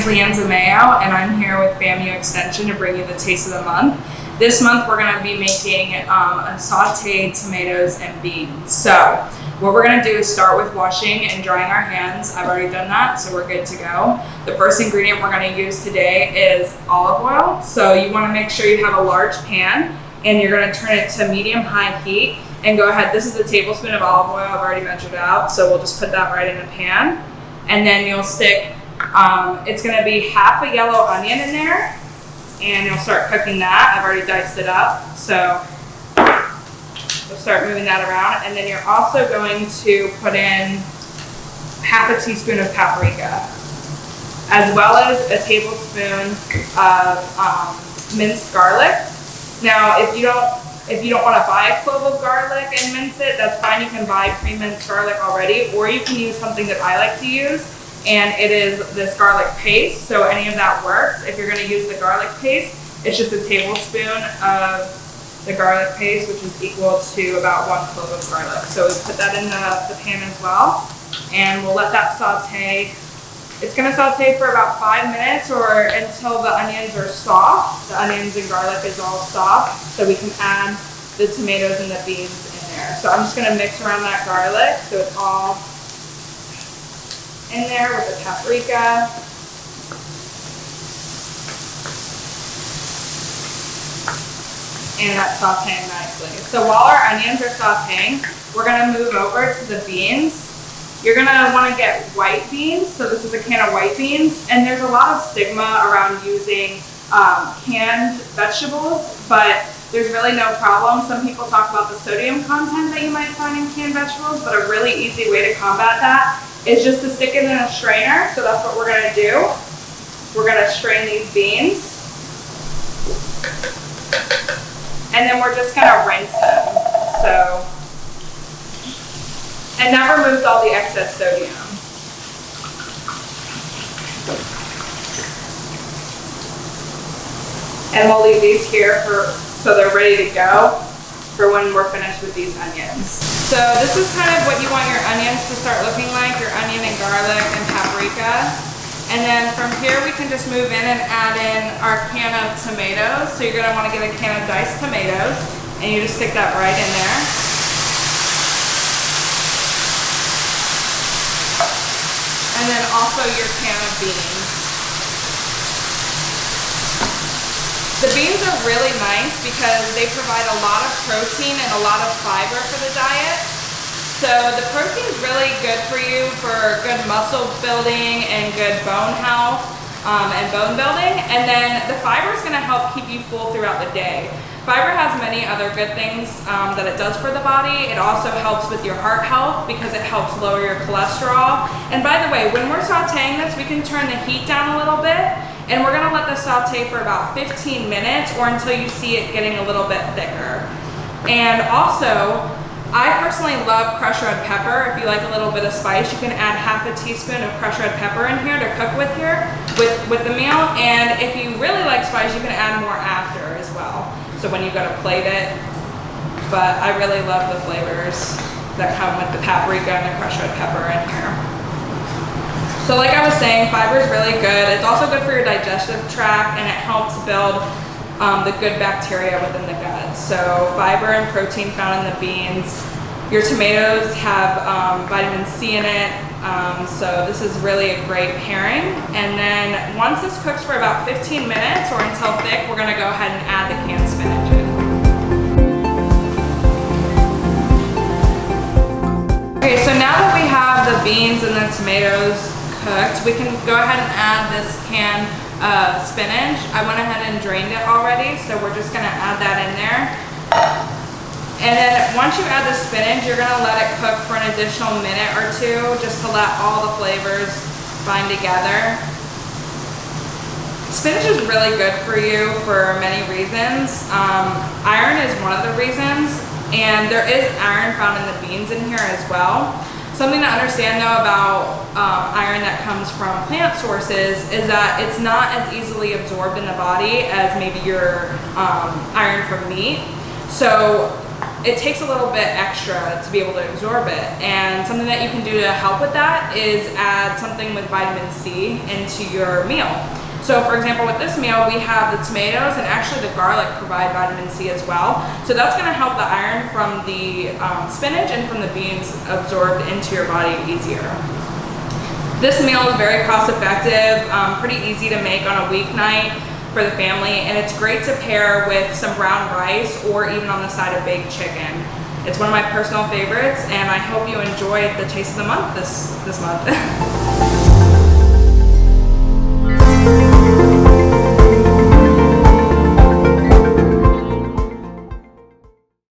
is Leanza Mayo, and I'm here with FAMU Extension to bring you the taste of the month. This month we're going to be making sauteed tomatoes and beans. So what we're going to do is start with washing and drying our hands. I've already done that, so we're good to go. The first ingredient we're going to use today is olive oil. So you want to make sure you have a large pan, and you're going to turn it to medium-high heat. And go ahead, this is a tablespoon of olive oil. I've already measured out, so we'll just put that right in the pan. And then you'll stick, it's going to be half a yellow onion in there, and you'll start cooking that. I've already diced it up, so we'll start moving that around. And then you're also going to put in half a teaspoon of paprika, as well as a tablespoon of minced garlic. Now, if you don't want to buy a clove of garlic and mince it, that's fine. You can buy pre-minced garlic already, or you can use something that I like to use, and it is this garlic paste. So any of that works. If you're going to use the garlic paste, it's just a tablespoon of the garlic paste, which is equal to about 1 clove of garlic. So we put that in the pan as well, and we'll let that saute. It's going to saute for about 5 minutes or until the onions are soft. The onions and garlic is all soft, so we can add the tomatoes and the beans in there. So I'm just going to mix around that garlic so it's all in there with the paprika. And that's sauteing nicely. So while our onions are sauteing, we're going to move over to the beans. You're going to want to get white beans. So this is a can of white beans. And there's a lot of stigma around using canned vegetables, but there's really no problem. Some people talk about the sodium content that you might find in canned vegetables, but a really easy way to combat that is just to stick it in a strainer. So that's what we're going to do. We're going to strain these beans. And then we're just going to rinse them. And that removes all the excess sodium. And we'll leave these here so they're ready to go for when we're finished with these onions. So this is kind of what you want your onions to start looking like, your onion and garlic and paprika. And then from here we can just move in and add in our can of tomatoes. So you're going to want to get a can of diced tomatoes, and you just stick that right in there. And then also your can of beans. The beans are really nice because they provide a lot of protein and a lot of fiber for the diet. So the protein is really good for you for good muscle building and good bone health and bone building. And then the fiber is going to help keep you full throughout the day. Fiber has many other good things that it does for the body. It also helps with your heart health because it helps lower your cholesterol. And by the way, when we're sauteing this, we can turn the heat down a little bit, and we're going to let this saute for about 15 minutes or until you see it getting a little bit thicker. And also, I personally love crushed red pepper. If you like a little bit of spice, you can add half a teaspoon of crushed red pepper in here to cook with the meal. And if you really like spice, you can add more after as well. So when you go to plate it, but I really love the flavors that come with the paprika and the crushed red pepper in here. So like I was saying, fiber is really good. It's also good for your digestive tract, and it helps build the good bacteria within the gut. So fiber and protein found in the beans. Your tomatoes have vitamin C in it. So this is really a great pairing. And then once this cooks for about 15 minutes or until thick, we're gonna go ahead and add the canned spinach in. Okay, so now that we have the beans and the tomatoes cooked, we can go ahead and add this canned spinach. I went ahead and drained it already, so we're just gonna add that in there. And then once you add the spinach, you're gonna let it cook for an additional minute or two just to let all the flavors bind together. Spinach is really good for you for many reasons. Iron is one of the reasons, and there is iron found in the beans in here as well. Something to understand though about iron that comes from plant sources is that it's not as easily absorbed in the body as maybe your iron from meat. So it takes a little bit extra to be able to absorb it. And something that you can do to help with that is add something with vitamin C into your meal. So for example, with this meal, we have the tomatoes and actually the garlic provide vitamin C as well. So that's gonna help the iron from the spinach and from the beans absorbed into your body easier. This meal is very cost effective, pretty easy to make on a weeknight for the family, and it's great to pair with some brown rice or even on the side of baked chicken. It's one of my personal favorites, and I hope you enjoyed the taste of the month this month.